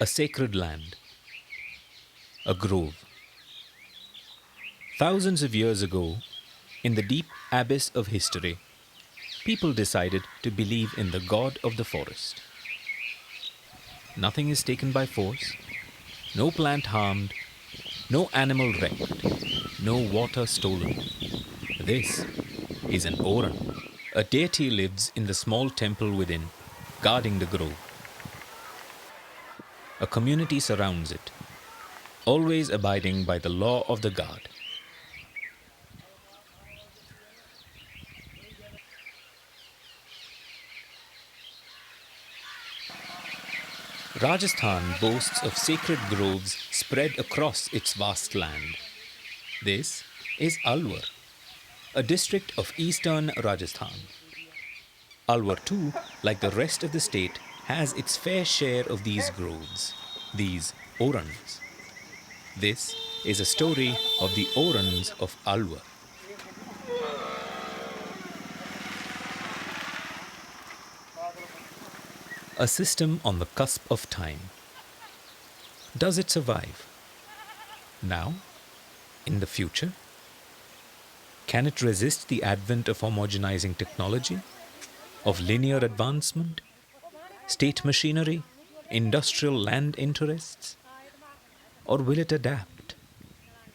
A sacred land, a grove. Thousands of years ago, in the deep abyss of history, people decided to believe in the god of the forest. Nothing is taken by force, no plant harmed, no animal wrecked, no water stolen. This is an Oran. A deity lives in the small temple within, guarding the grove. A community surrounds it, always abiding by the law of the god. Rajasthan boasts of sacred groves spread across its vast land. This is Alwar, a district of eastern Rajasthan. Alwar too, like the rest of the state, has its fair share of these groves, these Orans. This is a story of the Orans of Alwar. A system on the cusp of time. Does it survive? Now? In the future? Can it resist the advent of homogenizing technology? Of linear advancement? State machinery? Industrial land interests? Or will it adapt?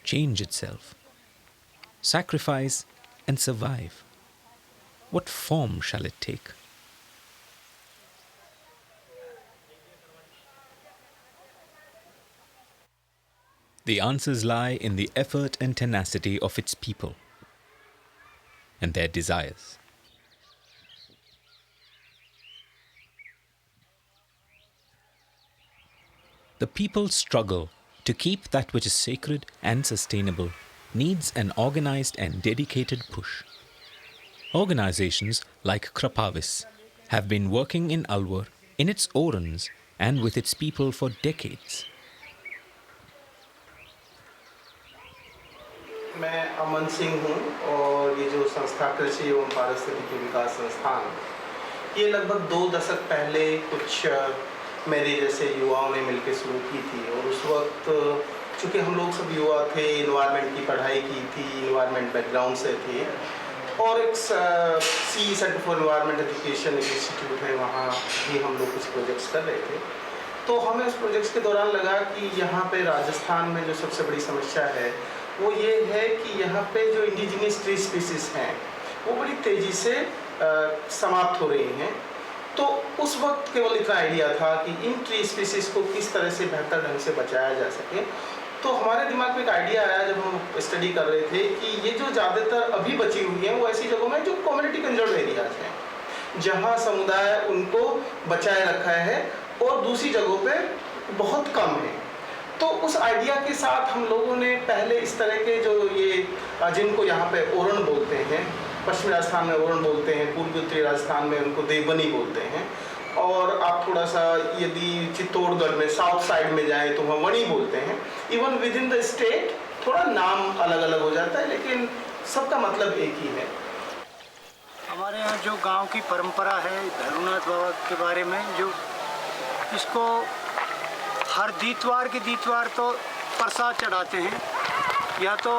Change itself? Sacrifice and survive? What form shall it take? The answers lie in the effort and tenacity of its people and their desires. The people's struggle to keep that which is sacred and sustainable needs an organized and dedicated push. Organizations like Krapavis have been working in Alwar, in its Orans, and with its people for decades. मैं अमन सिंह हूँ और ये जो संस्था कृषि एवं पारिस्थितिकी विकास संस्थान ये लगभग 2 दशक पहले कुछ मेरे जैसे युवाओं ने मिलकर शुरू की थी और उस वक्त चूँकि हम लोग सब युवा थे, इन्वायरमेंट की पढ़ाई की थी, इन्वायरमेंट बैकग्राउंड से थे और एक सी centre for environment education institute है, वहाँ भी हम लोग कुछ प्रोजेक्ट्स कर रहे थे। तो हमें उस प्रोजेक्ट्स के दौरान लगा कि यहाँ पे राजस्थान में जो सबसे बड़ी समस्या है वो ये है कि यहाँ पे जो इंडिजिनियस ट्री स्पीसीज हैं वो बड़ी तेज़ी से समाप्त हो रही हैं। तो उस वक्त केवल इतना आइडिया था कि इन ट्री स्पीसीज को किस तरह से बेहतर ढंग से बचाया जा सके। तो हमारे दिमाग में एक आइडिया आया जब हम स्टडी कर रहे थे कि ये जो ज़्यादातर अभी बची हुई हैं वो ऐसी जगहों में जो कम्युनिटी कंजर्व एरियाज हैं, जहाँ समुदाय उनको बचाए रखा है और दूसरी जगहों पे बहुत कम है। तो उस आइडिया के साथ हम लोगों ने पहले इस तरह के जो ये जिनको यहाँ पे ओरन बोलते हैं, पश्चिमी राजस्थान में ओरन बोलते हैं, पूर्वी उत्तरी राजस्थान में उनको देवबनी बोलते हैं, और आप थोड़ा सा यदि चित्तौड़गढ़ में साउथ साइड में जाएं तो वहाँ वणी बोलते हैं। Even with in the state थोड़ा नाम अलग अलग हो जाता है लेकिन सबका मतलब एक ही है। हमारे यहाँ जो गांव की परंपरा है भैरवनाथ बाबा के बारे में, जो इसको हर दीतवार के दीतवार तो प्रसाद चढ़ाते हैं या तो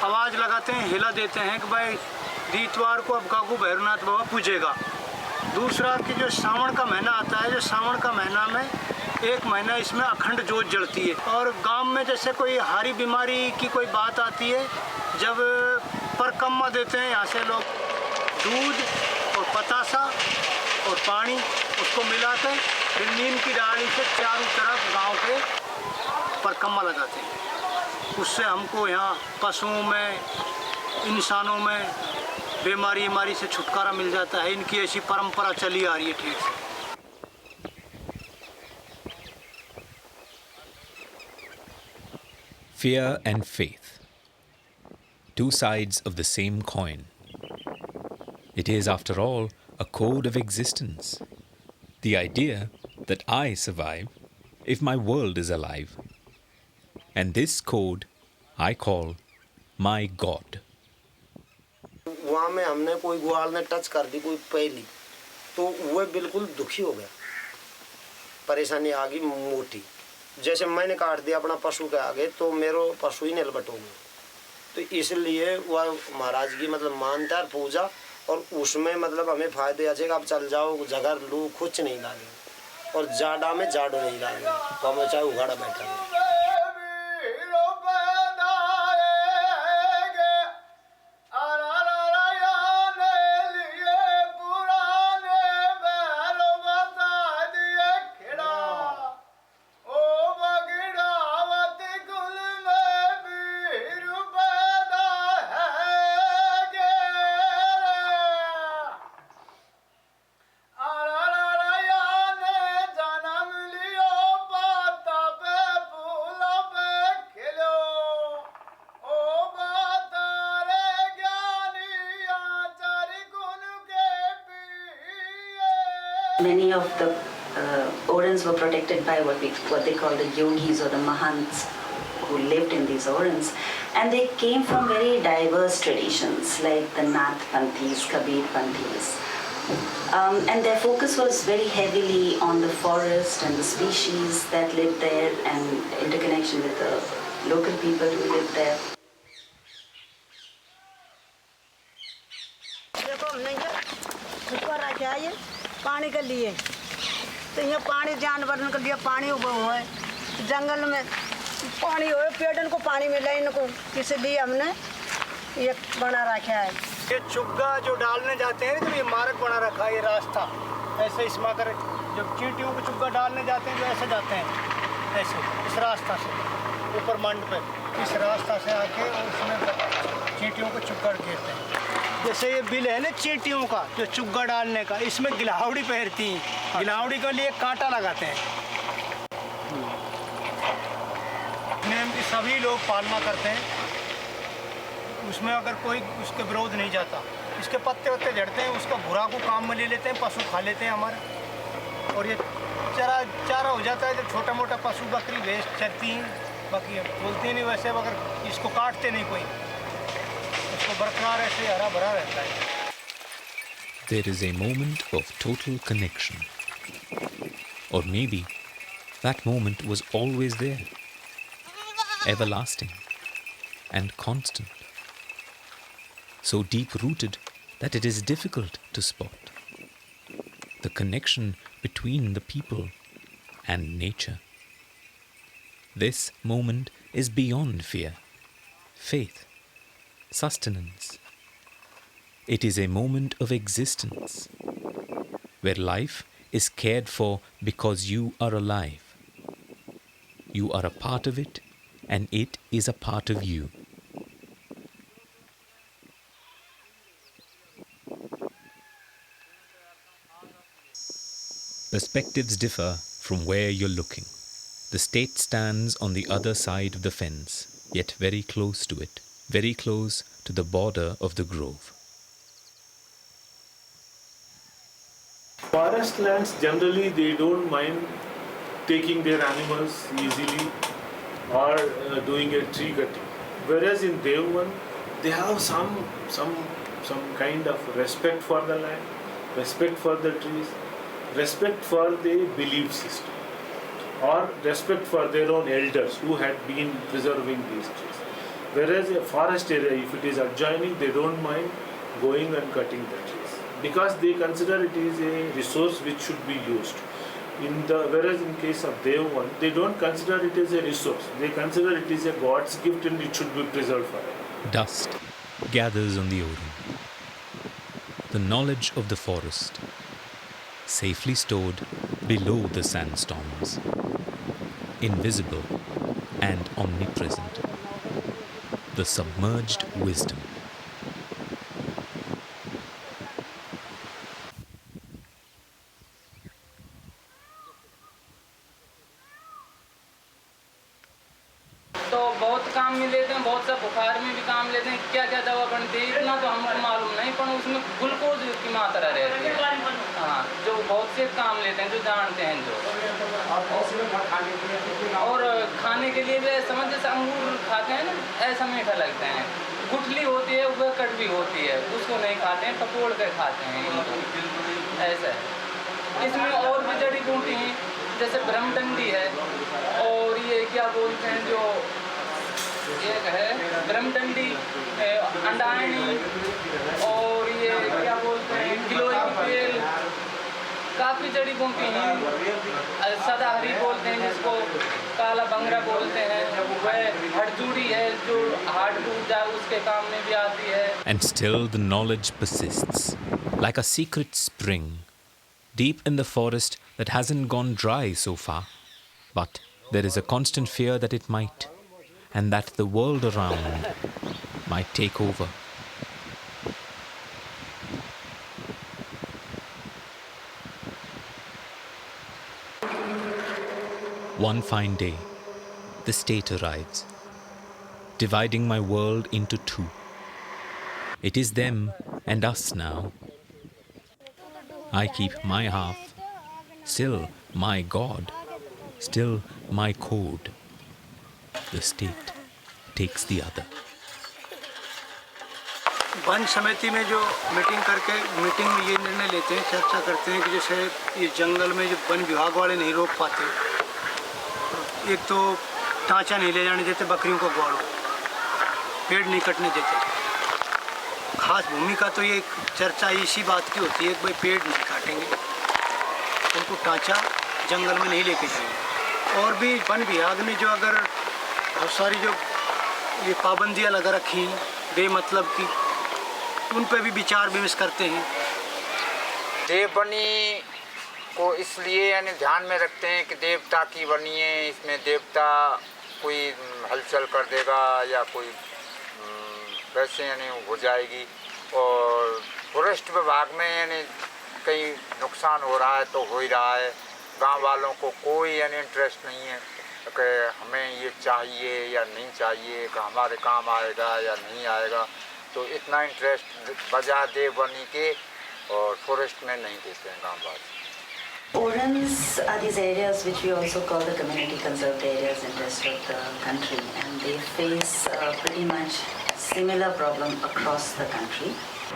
आवाज़ लगाते हैं, हिला देते हैं कि भाई दीतवार को अब काकू भैरवनाथ बाबा पूजेगा। दूसरा कि जो सावन का महीना आता है, जो सावन का महीना में 1 महीना इसमें अखंड जोत जलती है। और गांव में जैसे कोई हारी बीमारी की कोई बात आती है, जब परकम्मा देते हैं यहाँ से लोग, दूध और पतासा और पानी उसको मिलाकर फिर नीम की डाली से चारों तरफ गांव के परकम्मा लगाते हैं। उससे हमको यहाँ पशुओं में, इंसानों में बीमारी से छुटकारा मिल जाता है। इनकी ऐसी परंपरा चली आ रही है ठीक से। Fear and faith, two sides of the same coin. It is, after all, a code of existence. The idea that I survive if my world is alive. And this code I call my God. वहाँ में हमने कोई ग्वाल ने touch कर दी कोई पहली, तो वह बिल्कुल दुखी हो गया परेशानी आ गई मोटी। जैसे मैंने काट दिया अपना पशु के आगे तो मेरा पशु ही निलबट हो गया। तो इसलिए वह महाराज की मतलब मानता है पूजा, और उसमें मतलब हमें फायदे अच्छे। अब चल जाओ जगह लू कुछ नहीं लागे, और जाड़ा में जाड़ो नहीं लागे, तो हमें चाहे उघाड़ा बैठा है। Many of the Orans were protected by what they call the yogis or the mahants who lived in these Orans, and they came from very diverse traditions like the Nath Panthis, Kabir Panthis, and their focus was very heavily on the forest and the species that lived there and interconnection with the local people who lived there. पानी के लिए तो यहाँ पानी जानवरों के लिए पानी उगा हुआ है, जंगल में पानी हो, पेड़ों को पानी मिला इनको, इसलिए हमने ये बना रखा है। ये चुग्गा जो डालने जाते हैं तो ये मार्ग बना रखा है, ये रास्ता ऐसे इसमें कर जब चींटियों को चुग्गा डालने जाते हैं तो ऐसे जाते हैं, ऐसे इस रास्ता से ऊपर मंड पे इस रास्ता से आके और उसमें चींटियों को चुग्गा गिरते हैं। जैसे ये बिल है ना चींटियों का जो चुग्गा डालने का, इसमें गिलावड़ी पहनती हैं, गिलावड़ी के लिए कांटा लगाते हैं। नियम की सभी लोग पालना करते हैं, उसमें अगर कोई उसके विरोध नहीं जाता। इसके पत्ते वत्ते झड़ते हैं, उसका भूरा को काम में ले लेते हैं, पशु खा लेते हैं हमारे, और ये चारा हो जाता है। जब छोटा मोटा पशु बकरी भैंस चरती हैं, बाकी बोलती नहीं वैसे, अगर इसको काटते नहीं कोई, उसको बरकरार ऐसे हरा भरा रहता है। There is a moment of total connection. Or maybe that moment was always there, everlasting and constant, so deep-rooted that it is difficult to spot. The connection between the people and nature. This moment is beyond fear, faith, sustenance. It is a moment of existence, where life is cared for because you are alive. You are a part of it, and it is a part of you. Perspectives differ from where you're looking. The state stands on the other side of the fence, yet very close to it, very close to the border of the grove. Forest lands generally they don't mind taking their animals easily or doing a tree cutting. Whereas in Devvan, they have some kind of respect for the land, respect for the trees, respect for the belief system, or respect for their own elders who had been preserving these trees. Whereas a forest area, if it is adjoining, they don't mind going and cutting the trees because they consider it is a resource which should be used. Whereas in case of Devvan, they don't consider it as a resource. They consider it is a God's gift and it should be preserved forever. Dust gathers on the Oran. The knowledge of the forest, safely stored below the sandstorms, invisible and omnipresent. The submerged wisdom. तो बहुत काम में लेते हैं, बहुत सा बुखार में भी काम लेते हैं, क्या क्या दवा बनती है इतना तो हमको मालूम नहीं, पर उसमें ग्लूकोज की मात्रा रहती है। हाँ, जो बहुत से काम लेते हैं, जो जानते हैं जो। और खाने के लिए भी समझ जैसे अंगूर खाते हैं ना, ऐसा मीठा लगता है। गुठली होती है वह कड़वी होती है, उसको नहीं खाते हैं, टपोड़ कर खाते हैं इनको, ऐसा है। इसमें और भी जड़ी बूटी हैं जैसे ब्रह्मडंडी है, और ये क्या बोलते हैं जो एक है ब्रह्मडंडी, अंडायणी, और ये क्या बोलते हैं गिलोय की बेल, काफ़ी जड़ी बूटी हैं। सदाहरी बोलते हैं जिसको, काला बंगरा बोलते हैं, वह हड़जूड़ी है जो हार्ट टूट जाए उसके काम में भी आती है। And still the knowledge persists, like a secret spring, deep in the forest that hasn't gone dry so far. But there is a constant fear that it might, and that the world around might take over. One fine day, the state arrives, dividing my world into two. It is them and us now. I keep my half, still my God, still my code. The state takes the other. One समिति में जो meeting में ये निर्णय लेते हैं, चर्चा करते हैं कि जैसे ये जंगल में जो वन विभाग वाले नहीं रोक पाते, एक तो टाँचा नहीं ले जाने देते बकरियों को ग्वाड़ों, पेड़ नहीं कटने देते। खास भूमिका तो ये चर्चा इसी बात की होती है कि भाई पेड़ नहीं काटेंगे, उनको टाँचा जंगल में नहीं लेके जाएंगे। और भी वन विभाग ने जो अगर बहुत सारी जो ये पाबंदियाँ लगा रखी बेमतलब की, उन पर भी विचार विमर्श करते हैं। देवबनी को इसलिए यानी ध्यान में रखते हैं कि देवता की बनी है, इसमें देवता कोई हलचल कर देगा या कोई वैसे यानी हो जाएगी। और फॉरेस्ट विभाग में यानी कहीं नुकसान हो रहा है तो हो ही रहा है, गांव वालों को कोई यानी इंटरेस्ट नहीं है कि हमें ये चाहिए या नहीं चाहिए, कि हमारे काम आएगा या नहीं आएगा। तो इतना इंटरेस्ट बजा देवबनी के और फॉरेस्ट में नहीं देते हैं गाँव वाले। Orans are these areas which we also call the community conserved areas in the rest of the country, and they face pretty much similar problem across the country.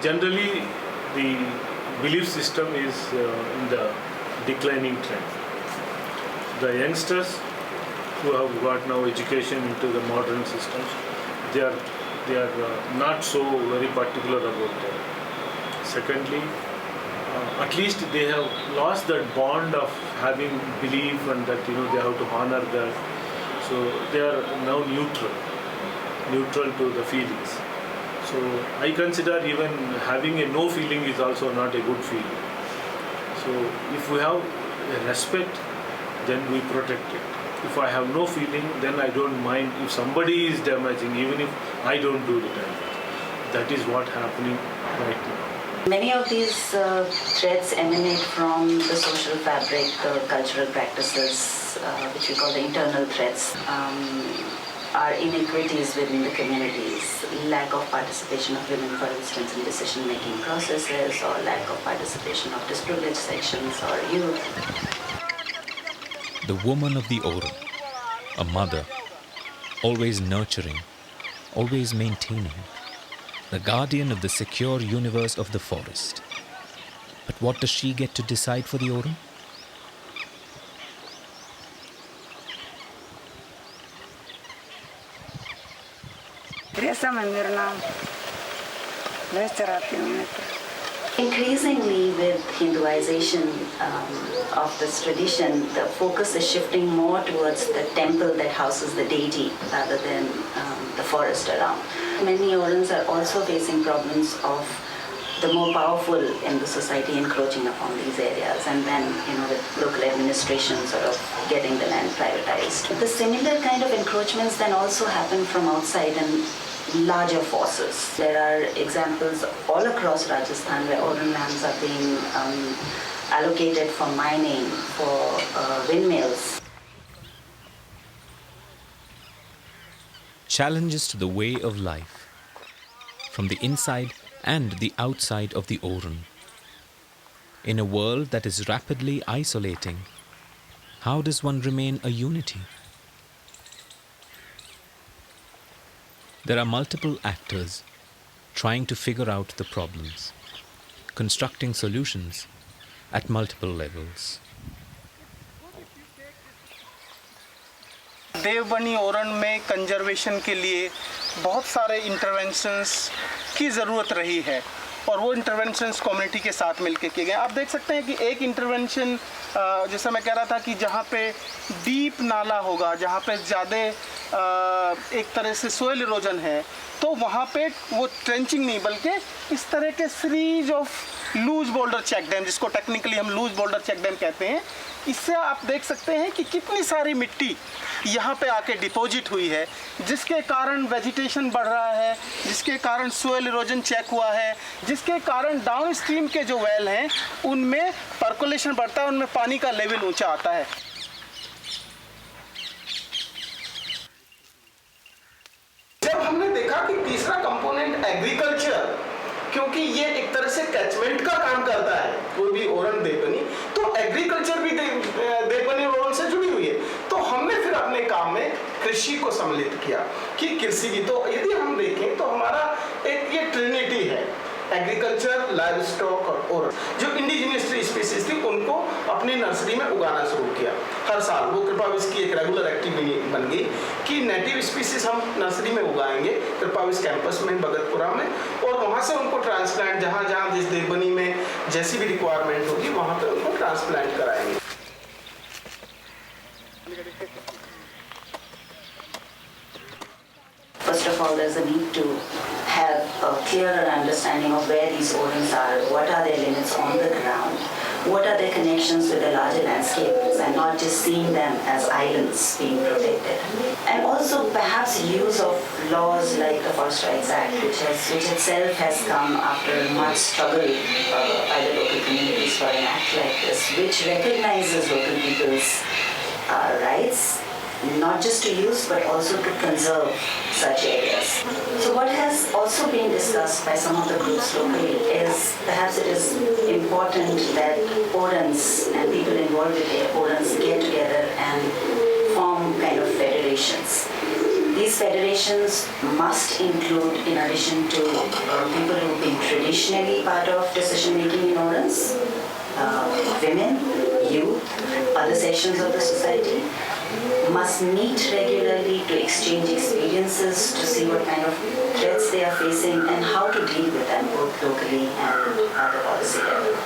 Generally, the belief system is in the declining trend. The youngsters who have got now education into the modern systems, they are not so very particular about that. Secondly, at least they have lost that bond of having belief and that they have to honor that. So they are now neutral to the feelings. So I consider even having a no feeling is also not a good feeling. So if we have a respect, then we protect it. If I have no feeling, then I don't mind if somebody is damaging, even if I don't do the damage. That is what happening right now. Many of these threats emanate from the social fabric, the cultural practices, which we call the internal threats, are inequities within the communities, lack of participation of women, for instance, in decision-making processes, or lack of participation of disprivileged sections or youth. The woman of the Oran, a mother, always nurturing, always maintaining, the guardian of the secure universe of the forest. But what does she get to decide for the Oran? Increasingly, with Hinduization of this tradition, the focus is shifting more towards the temple that houses the deity rather than the forest around. Many Orans are also facing problems of the more powerful in the society encroaching upon these areas, and then with local administration sort of getting the land privatized. The similar kind of encroachments then also happen from outside and larger forces. There are examples all across Rajasthan where Oran lands are being allocated for mining, for windmills. Challenges to the way of life, from the inside and the outside of the Oran. In a world that is rapidly isolating, how does one remain a unity? There are multiple actors trying to figure out the problems, constructing solutions at multiple levels. देवबनी Oran में conservation के लिए बहुत सारे interventions की ज़रूरत रही है और वो इंटरवेंशंस कम्युनिटी के साथ मिलकर किए गए। आप देख सकते हैं कि एक इंटरवेंशन जैसा मैं कह रहा था कि जहाँ पे डीप नाला होगा, जहाँ पे ज़्यादा एक तरह से सोइल इरोजन है, तो वहाँ पे वो ट्रेंचिंग नहीं बल्कि इस तरह के series of loose boulder check dam, जिसको टेक्निकली हम लूज बोल्डर चेक डैम कहते हैं, इससे आप देख सकते हैं कि कितनी सारी मिट्टी यहाँ पे आके डिपॉजिट हुई है, जिसके कारण वेजिटेशन बढ़ रहा है, जिसके कारण सोइल इरोजन चेक हुआ है, जिसके कारण डाउन स्ट्रीम के जो वेल हैं उनमें पर्कुलेशन बढ़ता है, उनमें पानी का लेवल ऊंचा आता है। जब हमने देखा कि तीसरा कंपोनेंट एग्रीकल्चर, क्योंकि ये एक तरह से कैचमेंट का काम करता है कोई भी ओरन देवबनी, तो एग्रीकल्चर भी देवबनी और ओरन से जुड़ी हुई है, तो हमने फिर अपने काम में कृषि को सम्मिलित किया कि कृषि भी, तो यदि हम देखें तो हमारा एक ये ट्रिनिटी है, एग्रीकल्चर, लाइव स्टॉक और ओरन। जो इंडिजिनियस ट्री स्पीसीज थी उनको अपनी नर्सरी में उगाना शुरू किया हर साल। वो कृपाविस की एक रेगुलर एक्टिविटी बन गई कि नेटिव स्पीसीज हम नर्सरी में उगाएंगे कृपाविस कैंपस में भगतपुरा में, और वहाँ से उनको ट्रांसप्लांट जहाँ जहाँ जिस देवबनी में जैसी भी रिक्वायरमेंट होगी वहाँ पर उनको ट्रांसप्लांट कराएंगे। First of all, there's a need to have a clearer understanding of where these orans are, what are their limits on the ground, what are their connections with the larger landscapes, and not just seeing them as islands being protected. And also perhaps use of laws like the Forest Rights Act, which itself has come after much struggle by the local communities for an act like this, which recognizes local people's rights, not just to use but also to conserve such areas. So what has also been discussed by some of the groups locally is perhaps it is important that Orans and people involved with the Orans get together and form kind of federations. These federations must include, in addition to people who have been traditionally part of decision making in Orans, women, youth, other sections of the society, must meet regularly to exchange experiences, to see what kind of threats they are facing and how to deal with them both locally and at the policy level.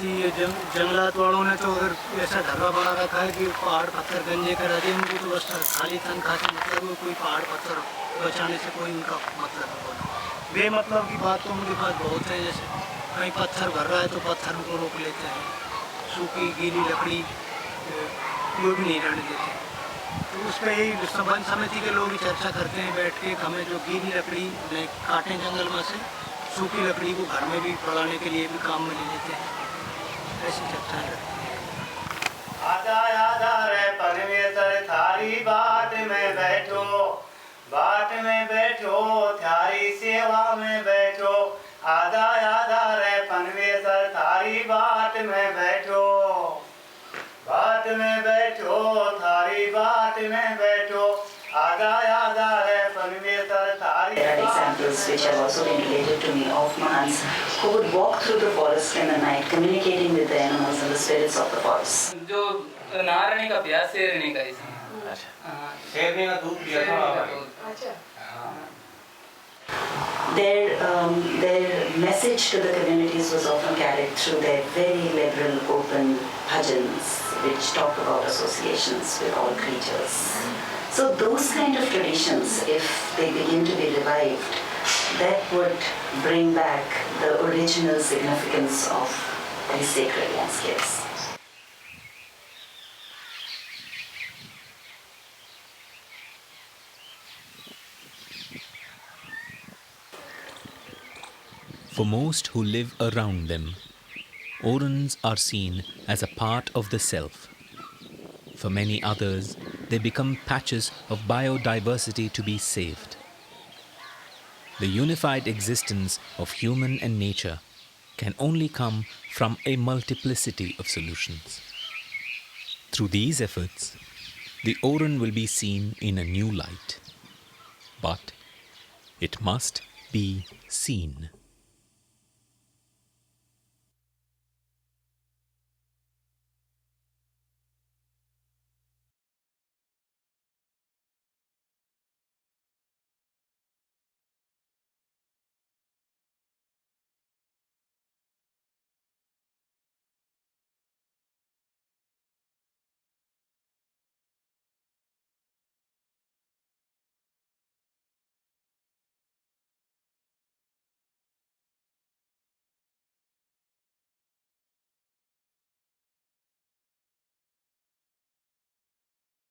ये जंगलात वालों ने तो अगर ऐसा ढर्रा बना रखा है कि पहाड़ पत्थर गंजे करा दिए, उनको तो बस खाली तनख्वाह से मतलब कोई पहाड़ पत्थर बचाने से कोई उनका मतलब नहीं। बेमतलब की बात तो उनके पास बहुत है, जैसे कहीं पत्थर भर रहा है तो पत्थर को रोक लेते हैं, सूखी गीली लकड़ी वो भी नहीं रहने देते। तो उस पर यही वन समिति के लोग चर्चा करते हैं बैठ के, हमें जो गीली लकड़ी काटें जंगल में से, सूखी लकड़ी को घर में भी पड़ाने के लिए भी काम में ले लेते हैं, ऐसी चर्चाएं करते हैं। आजा आजा रे परमेश्वर थारी बात में बैठो, बात में बैठो, थारी सेवा में बैठो। आजा आजा रे परमेश्वर थारी बात में बैठो, बात में बैठो, थारी बात में बैठो। आजा आजा रे परमेश्वर थारी। There are examples which have also been related to me of Mahants who would walk through the forest in the night, communicating with the animals and the spirits of the forest. जो नारणी का प्यास शेरनी का इसमें, शेरनी का दूध पिया था। Their message to the communities was often carried through their very liberal, open bhajans, which talk about associations with all creatures. So those kind of traditions, if they begin to be revived, that would bring back the original significance of these sacred landscapes. For most who live around them, Orans are seen as a part of the self. For many others, they become patches of biodiversity to be saved. The unified existence of human and nature can only come from a multiplicity of solutions. Through these efforts, the Oran will be seen in a new light. But it must be seen.